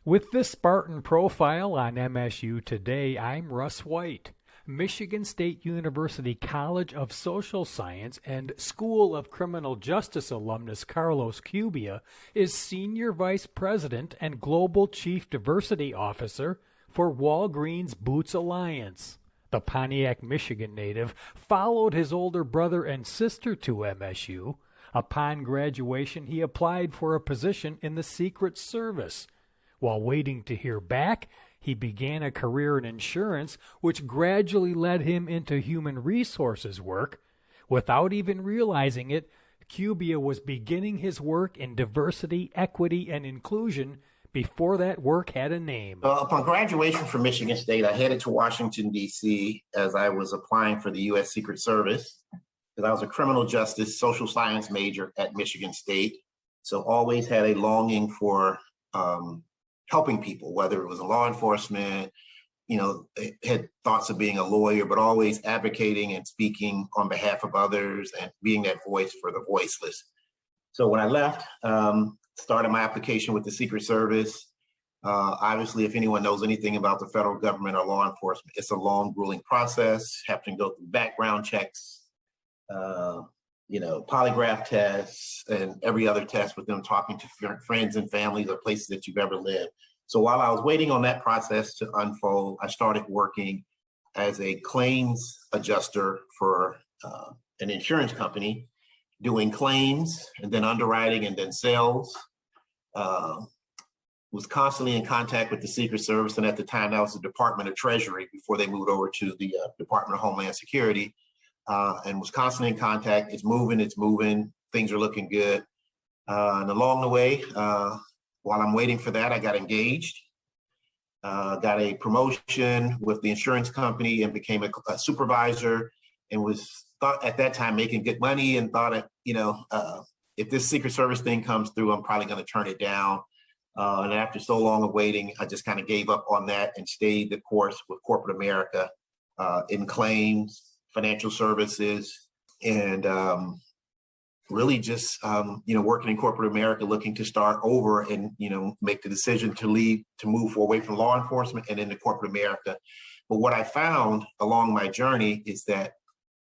With this Spartan profile on MSU Today, I'm Russ White. Michigan State University College of Social Science and School of Criminal Justice alumnus Carlos Cubia is Senior Vice President and Global Chief Diversity Officer for Walgreens Boots Alliance. The Pontiac, Michigan native followed his older brother and sister to MSU. Upon graduation, he applied for a position in the Secret Service. While waiting to hear back, he began a career in insurance, which gradually led him into human resources work. Without even realizing it, Cubia was beginning his work in diversity, equity, and inclusion before that work had a name. Upon graduation from Michigan State, I headed to Washington, D.C. as I was applying for the U.S. Secret Service, because I was a criminal justice, social science major at Michigan State. So always had a longing for helping people, whether it was in law enforcement, had thoughts of being a lawyer, but always advocating and speaking on behalf of others and being that voice for the voiceless. So when I left, started my application with the Secret Service. Obviously, if anyone knows anything about the federal government or law enforcement, it's a long, grueling process, having to go through background checks, polygraph tests, and every other test with them talking to friends and families or places that you've ever lived. So while I was waiting on that process to unfold, I started working as a claims adjuster for an insurance company, doing claims and then underwriting and then sales. Was constantly in contact with the Secret Service, and at the time that was the Department of Treasury before they moved over to the Department of Homeland Security. And was constantly in contact. It's moving, things are looking good. And along the way, while I'm waiting for that, I got engaged, got a promotion with the insurance company and became a supervisor, and was thought at that time making good money, and thought, if this Secret Service thing comes through, I'm probably going to turn it down. And after so long of waiting, I just kind of gave up on that and stayed the course with corporate America in claims, financial services, and really just working in corporate America, looking to start over and make the decision to leave, to move away from law enforcement and into corporate America. But what I found along my journey is that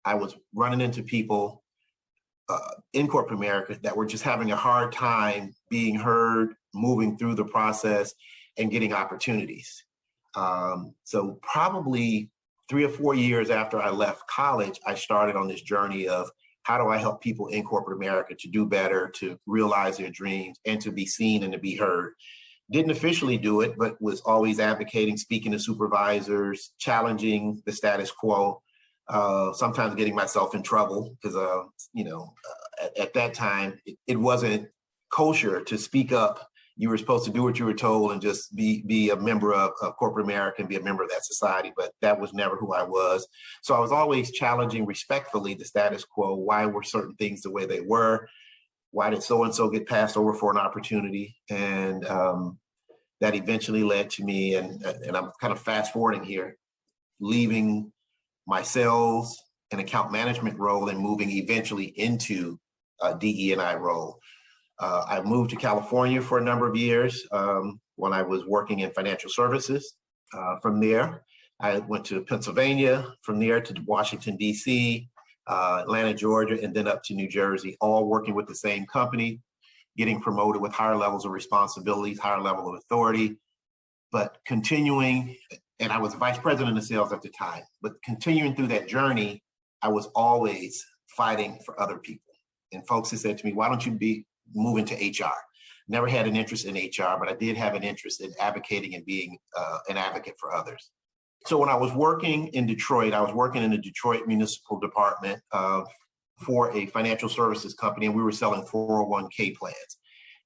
I was running into people in corporate America that were just having a hard time being heard, moving through the process, and getting opportunities. So probably 3 or 4 years after I left college, I started on this journey of how do I help people in corporate America to do better, to realize their dreams, and to be seen and to be heard. Didn't officially do it, but was always advocating, speaking to supervisors, challenging the status quo, sometimes getting myself in trouble because, at that time, it wasn't kosher to speak up. You were supposed to do what you were told and just be a member of corporate America and be a member of that society, but that was never who I was. So I was always challenging respectfully the status quo. Why were certain things the way they were? Why did so-and-so get passed over for an opportunity? And that eventually led to me, and I'm kind of fast forwarding here, leaving my sales and account management role and moving eventually into a DE&I role. I moved to California for a number of years when I was working in financial services. From there, I went to Pennsylvania, from there to Washington, D.C., Atlanta, Georgia, and then up to New Jersey, all working with the same company, getting promoted with higher levels of responsibilities, higher level of authority, but continuing, and I was vice president of sales at the time, but continuing through that journey, I was always fighting for other people. And folks had said to me, why don't you be moving to HR? Never had an interest in HR, but I did have an interest in advocating and being an advocate for others. So when I was working in Detroit, I was working in the Detroit Municipal Department for a financial services company, and we were selling 401k plans.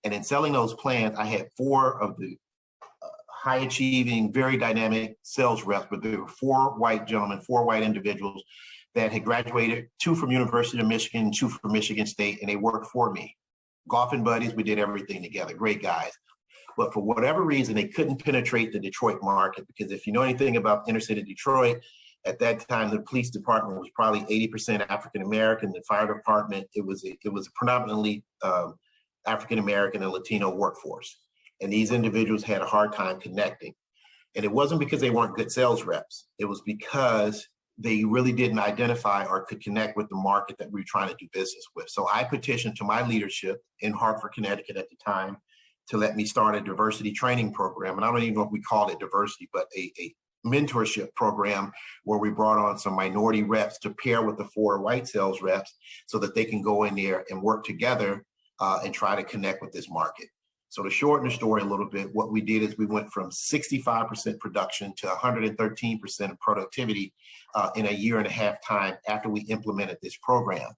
And in selling those plans, I had 4 of the high achieving, very dynamic sales reps, but there were 4 white gentlemen, 4 white individuals that had graduated, 2 from University of Michigan, 2 from Michigan State, and they worked for me. Golfing buddies, we did everything together, great guys. But for whatever reason, they couldn't penetrate the Detroit market, because if you know anything about inner city Detroit, at that time, the police department was probably 80% African-American. The fire department, it was a predominantly African-American and Latino workforce. And these individuals had a hard time connecting. And it wasn't because they weren't good sales reps. It was because they really didn't identify or could connect with the market that we were trying to do business with. So I petitioned to my leadership in Hartford, Connecticut at the time to let me start a diversity training program. And I don't even know if we called it diversity, but a mentorship program where we brought on some minority reps to pair with the 4 white sales reps so that they can go in there and work together and try to connect with this market. So to shorten the story a little bit, what we did is we went from 65% production to 113% of productivity in a year and a half time after we implemented this program.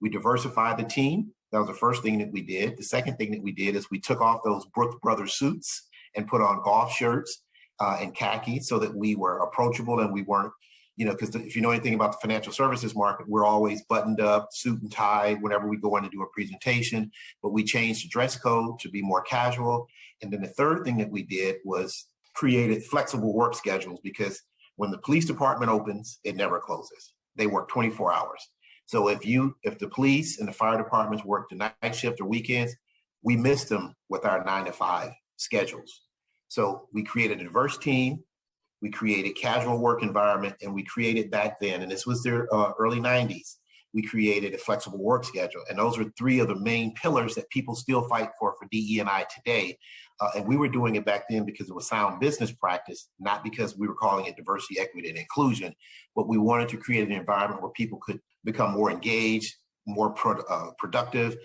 We diversified the team. That was the first thing that we did. The second thing that we did is we took off those Brooks Brothers suits and put on golf shirts and khaki so that we were approachable and we weren't, because if you know anything about the financial services market, we're always buttoned up, suit and tie whenever we go in to do a presentation, but we changed the dress code to be more casual. And then the third thing that we did was created flexible work schedules, because when the police department opens, it never closes. They work 24 hours. So if the police and the fire departments work the night shift or weekends, we miss them with our 9 to 5 schedules. So we created a diverse team. We created casual work environment, and we created back then, and this was the early 90s, we created a flexible work schedule. And those are 3 of the main pillars that people still fight for DE&I today. And we were doing it back then because it was sound business practice, not because we were calling it diversity, equity, and inclusion, but we wanted to create an environment where people could become more engaged, more productive,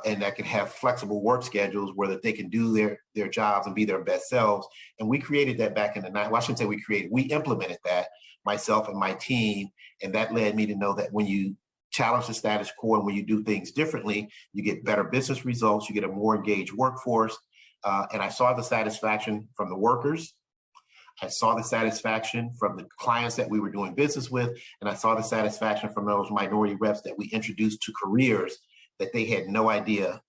and that can have flexible work schedules where that they can do their jobs and be their best selves. And we created that back in the 90s. Well, I shouldn't say we implemented that, myself and my team. And that led me to know that when you challenge the status quo and when you do things differently, you get better business results, you get a more engaged workforce. And I saw the satisfaction from the workers. I saw the satisfaction from the clients that we were doing business with, and I saw the satisfaction from those minority reps that we introduced to careers that they had no idea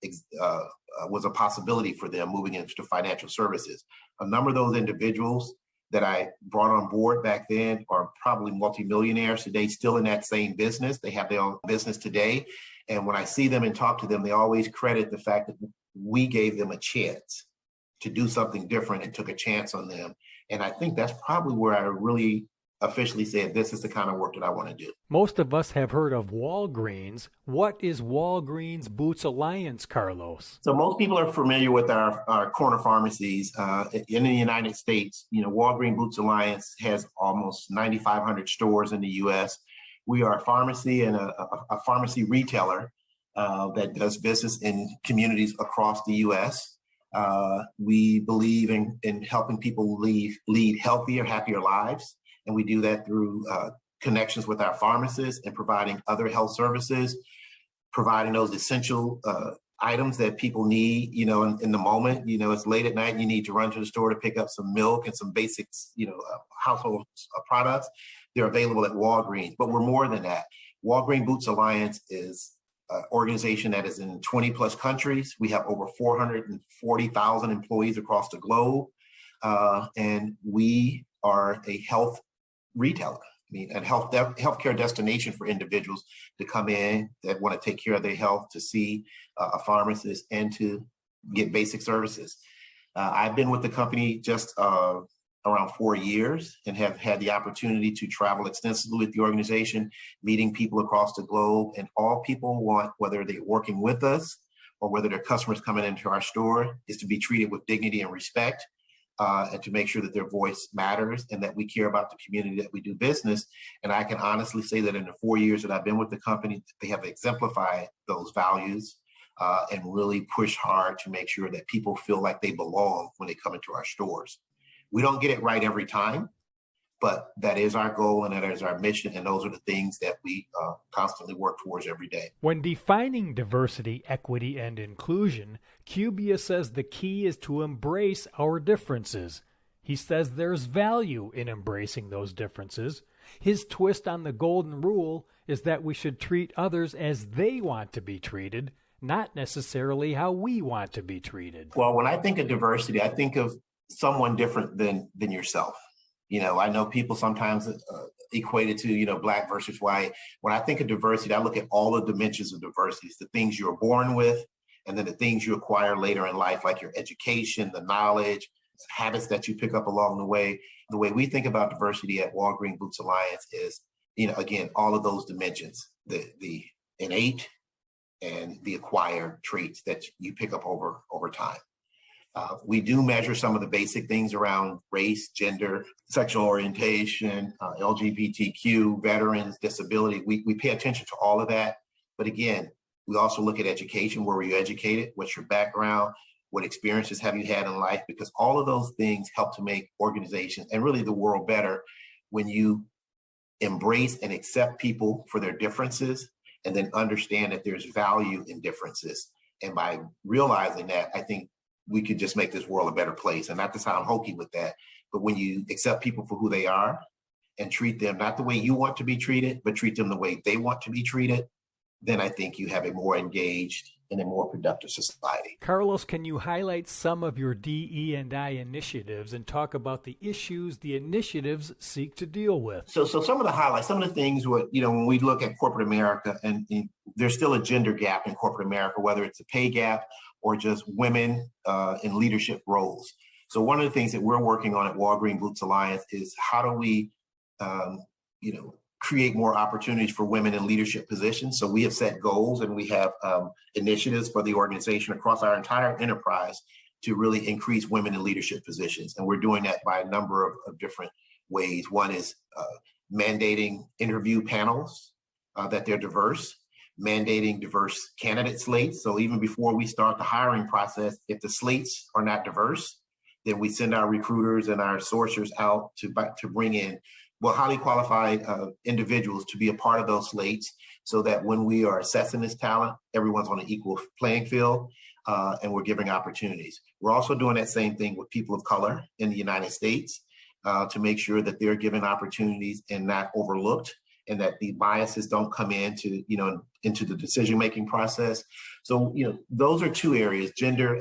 was a possibility for them moving into financial services. A number of those individuals that I brought on board back then are probably multimillionaires today, still in that same business. They have their own business today. And when I see them and talk to them, they always credit the fact that we gave them a chance to do something different and took a chance on them. And I think that's probably where I really officially said, this is the kind of work that I want to do. Most of us have heard of Walgreens. What is Walgreens Boots Alliance, Carlos? So most people are familiar with our corner pharmacies. In the United States, Walgreens Boots Alliance has almost 9,500 stores in the U.S. We are a pharmacy and a pharmacy retailer that does business in communities across the U.S. We believe in helping people lead healthier, happier lives. And we do that through connections with our pharmacists and providing other health services, providing those essential items that people need, in the moment. It's late at night and you need to run to the store to pick up some milk and some basics, household products. They're available at Walgreens, but we're more than that. Walgreens Boots Alliance is an organization that is in 20 plus countries. We have over 440,000 employees across the globe. And we are a health retailer, and healthcare destination for individuals to come in that want to take care of their health, to see a pharmacist, and to get basic services. I've been with the company just around 4 years and have had the opportunity to travel extensively with the organization, meeting people across the globe. And all people want, whether they're working with us or whether they're customers coming into our store, is to be treated with dignity and respect. And to make sure that their voice matters and that we care about the community that we do business. And I can honestly say that in the 4 years that I've been with the company, they have exemplified those values and really push hard to make sure that people feel like they belong when they come into our stores. We don't get it right every time, but that is our goal and that is our mission. And those are the things that we constantly work towards every day. When defining diversity, equity, and inclusion, Cubia says the key is to embrace our differences. He says there's value in embracing those differences. His twist on the golden rule is that we should treat others as they want to be treated, not necessarily how we want to be treated. Well, when I think of diversity, I think of someone different than yourself. I know people sometimes equate it to, black versus white. When I think of diversity, I look at all the dimensions of diversity, the things you're born with and then the things you acquire later in life, like your education, the knowledge, habits that you pick up along the way. The way we think about diversity at Walgreens Boots Alliance is, again, all of those dimensions, the innate and the acquired traits that you pick up over time. We do measure some of the basic things around race, gender, sexual orientation, LGBTQ, veterans, disability. We pay attention to all of that. But again, we also look at education. Where were you educated? What's your background? What experiences have you had in life? Because all of those things help to make organizations and really the world better when you embrace and accept people for their differences and then understand that there's value in differences. And by realizing that, I think we could just make this world a better place. And not to sound hokey with that, but when you accept people for who they are and treat them not the way you want to be treated, but treat them the way they want to be treated, then I think you have a more engaged and a more productive society. Carlos, can you highlight some of your DE&I initiatives and talk about the issues the initiatives seek to deal with? So some of the highlights, some of the things, when we look at corporate America, and there's still a gender gap in corporate America, whether it's a pay gap or just women in leadership roles. So one of the things that we're working on at Walgreens Boots Alliance is how do we, create more opportunities for women in leadership positions. So we have set goals and we have initiatives for the organization across our entire enterprise to really increase women in leadership positions. And we're doing that by a number of different ways. One is mandating interview panels that they're diverse, mandating diverse candidate slates. So even before we start the hiring process, if the slates are not diverse, then we send our recruiters and our sourcers out to bring in highly qualified individuals to be a part of those slates so that when we are assessing this talent, everyone's on an equal playing field and we're giving opportunities. We're also doing that same thing with people of color in the United States to make sure that they're given opportunities and not overlooked and that the biases don't come into the decision-making process. So, those are two areas, gender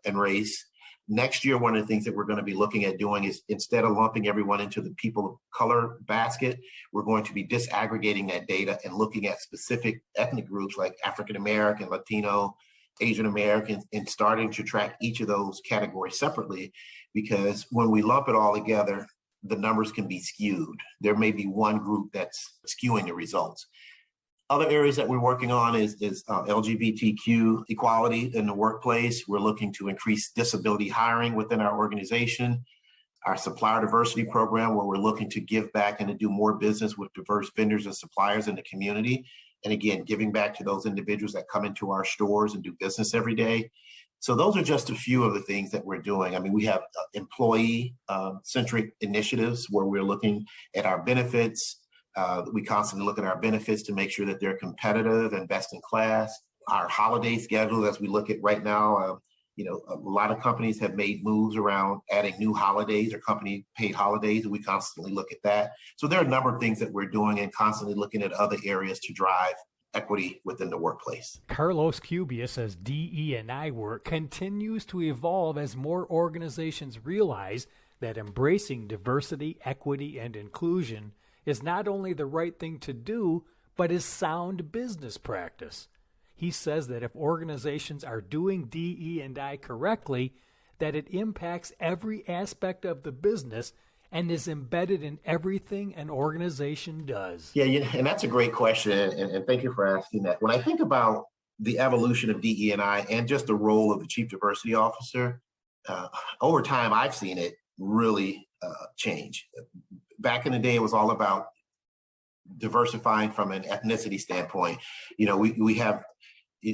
and race. Next year, one of the things that we're going to be looking at doing is instead of lumping everyone into the people of color basket, we're going to be disaggregating that data and looking at specific ethnic groups like African American, Latino, Asian Americans, and starting to track each of those categories separately, because when we lump it all together, the numbers can be skewed. There may be one group that's skewing the results. Other areas that we're working on is LGBTQ equality in the workplace. We're looking to increase disability hiring within our organization. Our supplier diversity program, where we're looking to give back and to do more business with diverse vendors and suppliers in the community. And again, giving back to those individuals that come into our stores and do business every day. So those are just a few of the things that we're doing. I mean, we have employee-centric initiatives where we're looking at our benefits. We constantly look at our benefits to make sure that they're competitive and best in class. Our holiday schedule, as we look at right now, a lot of companies have made moves around adding new holidays or company paid holidays, and we constantly look at that. So there are a number of things that we're doing and constantly looking at other areas to drive equity within the workplace. Carlos Cubia says DE&I work continues to evolve as more organizations realize that embracing diversity, equity, and inclusion is not only the right thing to do, but is sound business practice. He says that if organizations are doing DE&I correctly, that it impacts every aspect of the business and is embedded in everything an organization does. Yeah, and that's a great question, and thank you for asking that. When I think about the evolution of DE&I and just the role of the Chief Diversity Officer, over time I've seen it really change. Back in the day, it was all about diversifying from an ethnicity standpoint. We have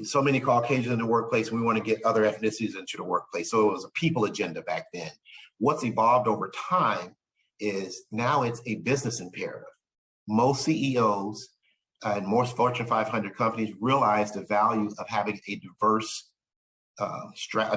so many Caucasians in the workplace, we want to get other ethnicities into the workplace. So it was a people agenda back then. What's evolved over time is now it's a business imperative. Most CEOs and most Fortune 500 companies realize the value of having a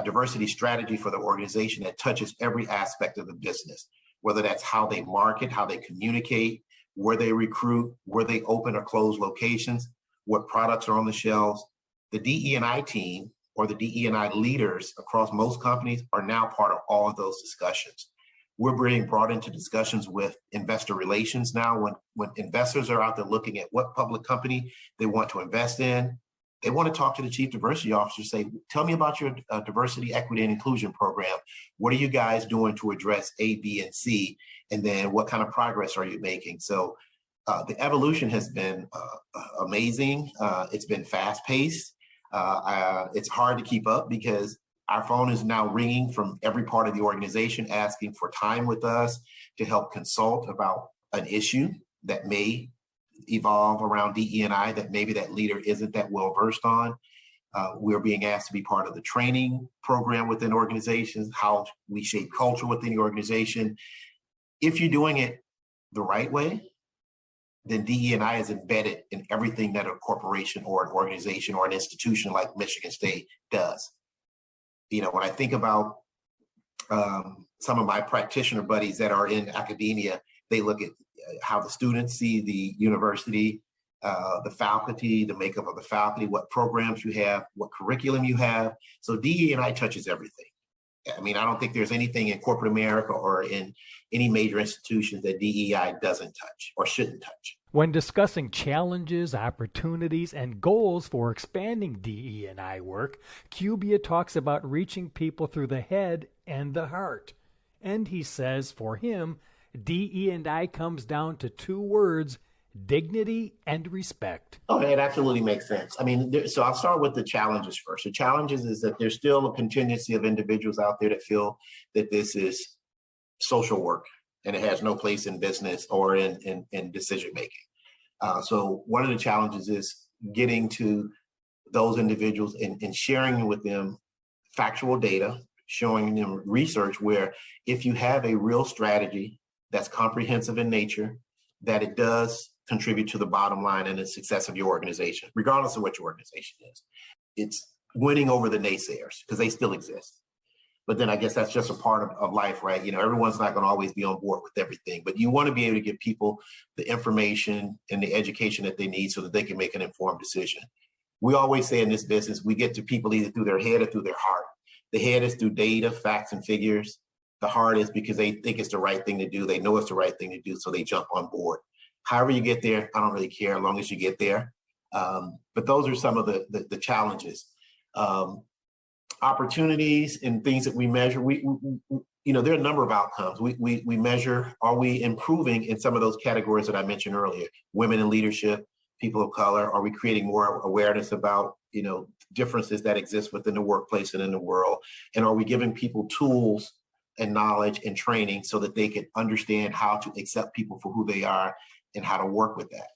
diversity strategy for the organization that touches every aspect of the business, whether that's how they market, how they communicate, where they recruit, where they open or close locations, what products are on the shelves. The DE&I team or the DE&I leaders across most companies are now part of all of those discussions. We're being brought into discussions with investor relations now. When investors are out there looking at what public company they want to invest in, They want to talk to the chief diversity officer, say, tell me about your diversity, equity, and inclusion program. What are you guys doing to address A, B, and C? And then what kind of progress are you making? So the evolution has been amazing. It's been fast paced. It's hard to keep up because our phone is now ringing from every part of the organization asking for time with us to help consult about an issue that may evolve around DE&I that maybe that leader isn't that well versed on. We're being asked to be part of the training program within organizations, how we shape culture within the organization. If you're doing it the right way, then DE&I is embedded in everything that a corporation or an organization or an institution like Michigan State does. You know, when I think about some of my practitioner buddies that are in academia, they look at how the students see the university, the faculty, the makeup of the faculty, what programs you have, what curriculum you have. So DE&I touches everything. I mean, I don't think there's anything in corporate America or in any major institutions that DEI doesn't touch or shouldn't touch. When discussing challenges, opportunities, and goals for expanding DE&I work, Cubia talks about reaching people through the head and the heart. And he says for him, DE&I comes down to two words: dignity and respect. Oh, it absolutely makes sense. I mean, so I'll start with the challenges first. The challenges is that there's still a contingency of individuals out there that feel that this is social work and it has no place in business or in decision making. So one of the challenges is getting to those individuals and sharing with them factual data, showing them research where if you have a real strategy that's comprehensive in nature, that it does contribute to the bottom line and the success of your organization, regardless of what your organization is. It's winning over the naysayers because they still exist. But then I guess that's just a part of life, right? You know, everyone's not going to always be on board with everything, but you want to be able to give people the information and the education that they need so that they can make an informed decision. We always say in this business, we get to people either through their head or through their heart. The head is through data, facts, and figures. The heart is because they think it's the right thing to do. They know it's the right thing to do, so they jump on board. However you get there, I don't really care as long as you get there. But those are some of the challenges. Opportunities and things that we measure, you know, there are a number of outcomes. We measure, are we improving in some of those categories that I mentioned earlier? Women in leadership, people of color, are we creating more awareness about, you know, differences that exist within the workplace and in the world? And are we giving people tools and knowledge and training so that they can understand how to accept people for who they are and how to work with that?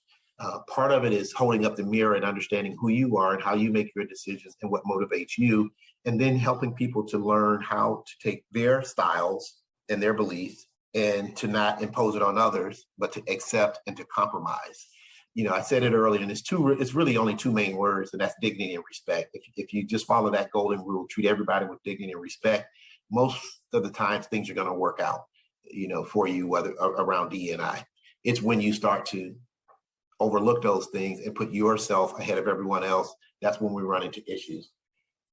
Part of it is holding up the mirror and understanding who you are and how you make your decisions and what motivates you, and then helping people to learn how to take their styles and their beliefs and to not impose it on others, but to accept and to compromise. You know, I said it earlier, and it's really only two main words, and that's dignity and respect. If you just follow that golden rule, treat everybody with dignity and respect, most of the times things are going to work out, you know, for you, whether around DE&I. It's when you start to overlook those things and put yourself ahead of everyone else, that's when we run into issues.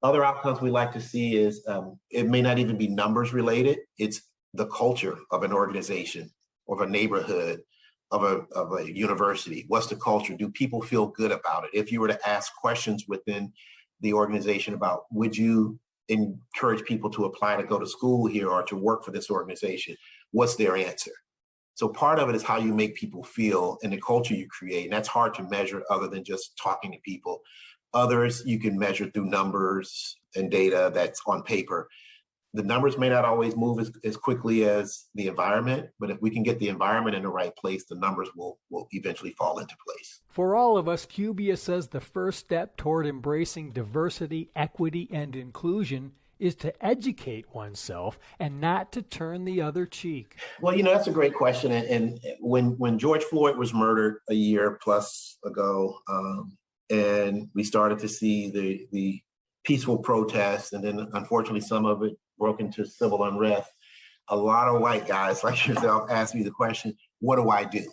Other outcomes we like to see is, it may not even be numbers related. It's the culture of an organization, of a neighborhood, of a university. What's the culture? Do people feel good about it? If you were to ask questions within the organization about, would you encourage people to apply to go to school here or to work for this organization, what's their answer? So part of it is how you make people feel and the culture you create. And that's hard to measure other than just talking to people. Others you can measure through numbers and data that's on paper. The numbers may not always move as quickly as the environment, but if we can get the environment in the right place, the numbers will eventually fall into place. For all of us, Cubia says the first step toward embracing diversity, equity, and inclusion is to educate oneself and not to turn the other cheek. Well, you know, that's a great question. And when George Floyd was murdered a year plus ago, and we started to see the peaceful protests, and then unfortunately some of it broke into civil unrest, a lot of white guys like yourself asked me the question, what do I do?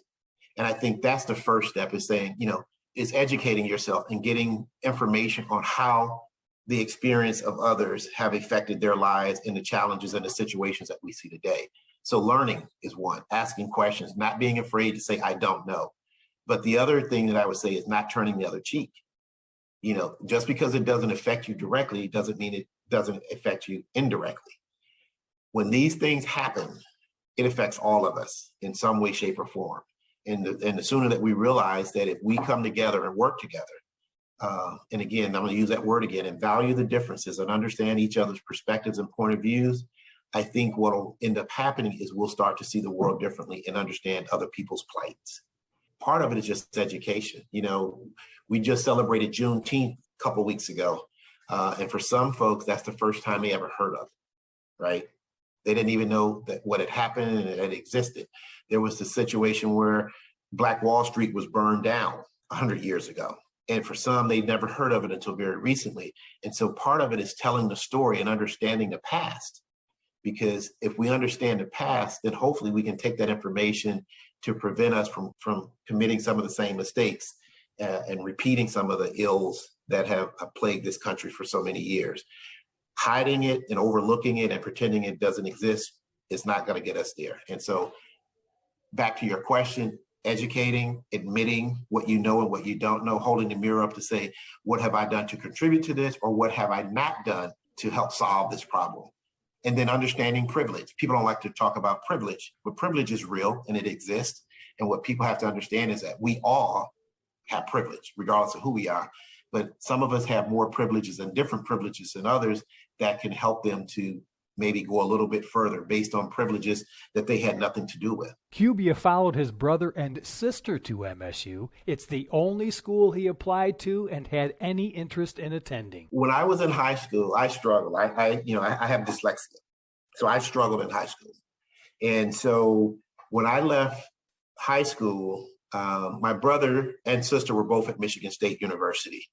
And I think that's the first step, is saying, you know, is educating yourself and getting information on how the experience of others have affected their lives and the challenges and the situations that we see today. So learning is one, asking questions, not being afraid to say, I don't know. But the other thing that I would say is not turning the other cheek. Just because it doesn't affect you directly doesn't mean it doesn't affect you indirectly. When these things happen, it affects all of us in some way, shape, or form. And the sooner that we realize that if we come together and work together, and again, I'm going to use that word again, and value the differences and understand each other's perspectives and point of views, I think what will end up happening is we'll start to see the world differently and understand other people's plights. Part of it is just education. We just celebrated Juneteenth a couple of weeks ago. And for some folks, that's the first time they ever heard of it, right? They didn't even know that what had happened and it existed. There was the situation where Black Wall Street was burned down 100 years ago. And for some, they'd never heard of it until very recently. And so part of it is telling the story and understanding the past. Because if we understand the past, then hopefully we can take that information to prevent us from committing some of the same mistakes and repeating some of the ills that have plagued this country for so many years. Hiding it and overlooking it and pretending it doesn't exist is not going to get us there. And so back to your question, educating, admitting what you know and what you don't know, holding the mirror up to say, what have I done to contribute to this, or what have I not done to help solve this problem? And then understanding privilege. People don't like to talk about privilege, but privilege is real and it exists. And what people have to understand is that we all have privilege, regardless of who we are. But some of us have more privileges and different privileges than others that can help them to maybe go a little bit further based on privileges that they had nothing to do with. Cubia followed his brother and sister to MSU. It's the only school he applied to and had any interest in attending. When I was in high school, I struggled. I have dyslexia, so I struggled in high school. And so when I left high school, my brother and sister were both at Michigan State University.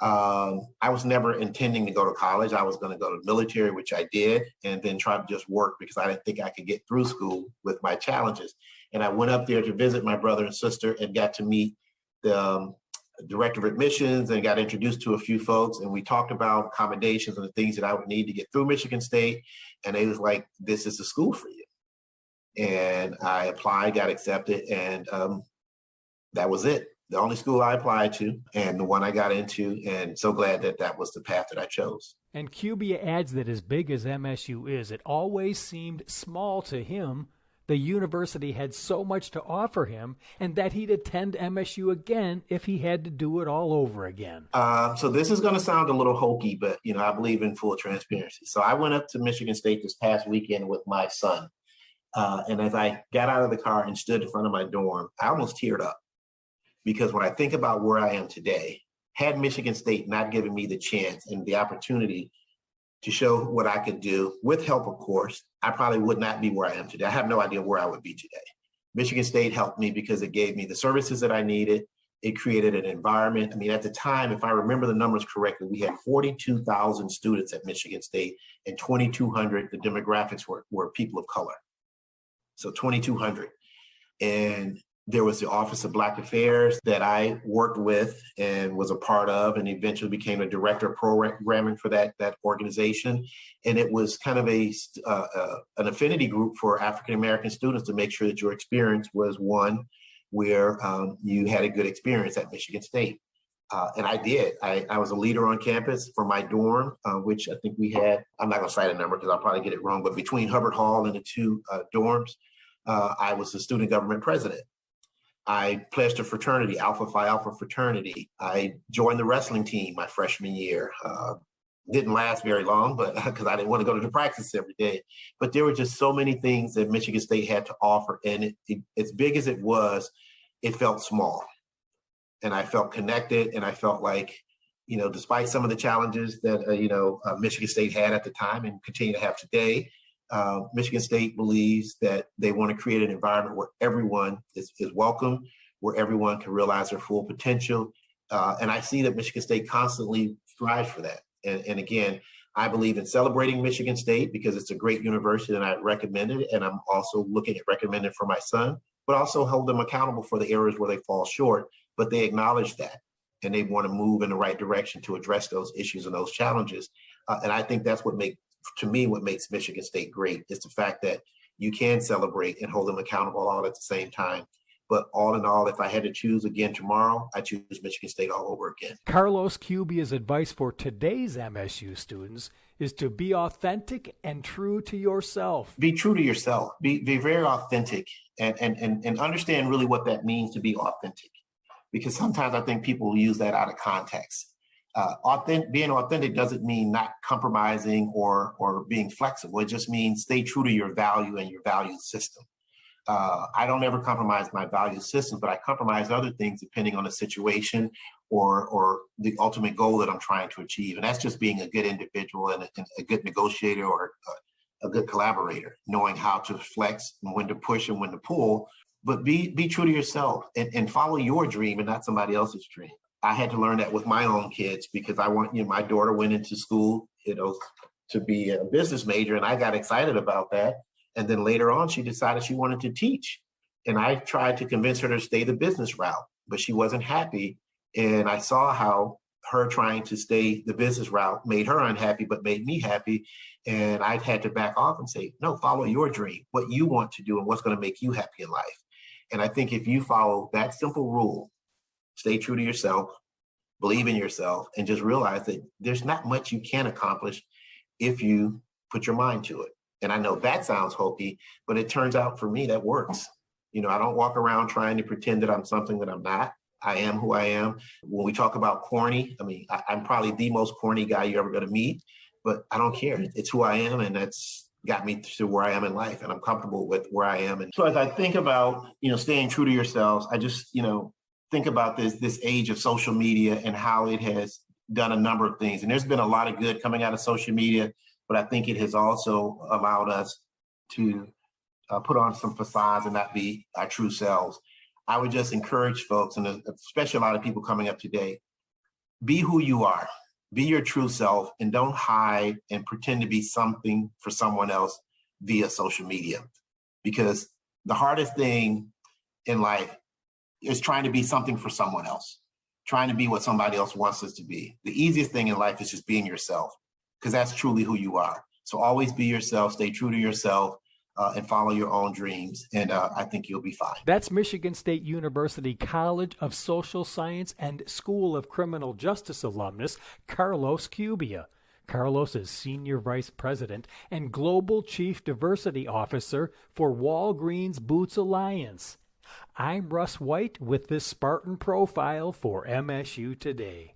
I was never intending to go to college. I was going to go to the military, which I did, and then try to just work because I didn't think I could get through school with my challenges. And I went up there to visit my brother and sister and got to meet the director of admissions and got introduced to a few folks. And we talked about accommodations and the things that I would need to get through Michigan State. And they was like, this is the school for you. And I applied, got accepted, and that was it. The only school I applied to and the one I got into, and so glad that that was the path that I chose. And Cubia adds that as big as MSU is, it always seemed small to him. The university had so much to offer him, and that he'd attend MSU again if he had to do it all over again. So this is going to sound a little hokey, but I believe in full transparency. So I went up to Michigan State this past weekend with my son. And as I got out of the car and stood in front of my dorm, I almost teared up. Because when I think about where I am today, had Michigan State not given me the chance and the opportunity to show what I could do, with help, of course, I probably would not be where I am today. I have no idea where I would be today. Michigan State helped me because it gave me the services that I needed. It created an environment. At the time, if I remember the numbers correctly, we had 42,000 students at Michigan State, and 2,200, the demographics were people of color. So 2,200. And there was the Office of Black Affairs that I worked with and was a part of, and eventually became a director of programming for that organization. And it was kind of an affinity group for African-American students to make sure that your experience was one where you had a good experience at Michigan State. And I did. I was a leader on campus for my dorm, which I think we had, I'm not going to cite a number because I'll probably get it wrong, but between Hubbard Hall and the two dorms, I was the student government president. I pledged a fraternity, Alpha Phi Alpha fraternity. I joined the wrestling team my freshman year. Didn't last very long, but because I didn't want to go to the practice every day. But there were just so many things that Michigan State had to offer. And it, as big as it was, it felt small. And I felt connected, and I felt like, despite some of the challenges that, Michigan State had at the time and continue to have today, Michigan State believes that they want to create an environment where everyone is welcome, where everyone can realize their full potential. And I see that Michigan State constantly strives for that. And again, I believe in celebrating Michigan State because it's a great university and I recommend it. And I'm also looking at recommending for my son, but also hold them accountable for the areas where they fall short. But they acknowledge that and they want to move in the right direction to address those issues and those challenges. And I think that's what makes Michigan State great is the fact that you can celebrate and hold them accountable all at the same time. But all in all, if I had to choose again tomorrow, I choose Michigan State all over again. Carlos Cubia's advice for today's MSU students is to be authentic and true to yourself. Be true to yourself. Be very authentic and understand really what that means to be authentic. Because sometimes I think people use that out of context. Being authentic doesn't mean not compromising or being flexible. It just means stay true to your value and your value system. I don't ever compromise my value system, but I compromise other things depending on the situation or the ultimate goal that I'm trying to achieve. And that's just being a good individual and a good negotiator or a good collaborator, knowing how to flex and when to push and when to pull. But be true to yourself and follow your dream and not somebody else's dream. I had to learn that with my own kids because my daughter went into school, to be a business major, and I got excited about that. And then later on, she decided she wanted to teach. And I tried to convince her to stay the business route, but she wasn't happy. And I saw how her trying to stay the business route made her unhappy, but made me happy. And I had to back off and say, no, follow your dream, what you want to do and what's going to make you happy in life. And I think if you follow that simple rule, stay true to yourself, believe in yourself, and just realize that there's not much you can accomplish if you put your mind to it. And I know that sounds hokey, but it turns out for me that works. I don't walk around trying to pretend that I'm something that I'm not. I am who I am. When we talk about corny, I'm probably the most corny guy you're ever going to meet, but I don't care. It's who I am, and that's got me to where I am in life, and I'm comfortable with where I am. And so as I think about, staying true to yourselves, I just, think about this age of social media and how it has done a number of things. And there's been a lot of good coming out of social media, but I think it has also allowed us to put on some facades and not be our true selves. I would just encourage folks, and especially a lot of people coming up today, be who you are, be your true self, and don't hide and pretend to be something for someone else via social media. Because the hardest thing in life is trying to be something for someone else, trying to be what somebody else wants us to be. The easiest thing in life is just being yourself, because that's truly who you are. So always be yourself, stay true to yourself, and follow your own dreams. And I think you'll be fine. That's Michigan State University College of Social Science and School of Criminal Justice alumnus, Carlos Cubia. Carlos is Senior Vice President and Global Chief Diversity Officer for Walgreens Boots Alliance. I'm Russ White with this Spartan Profile for MSU Today.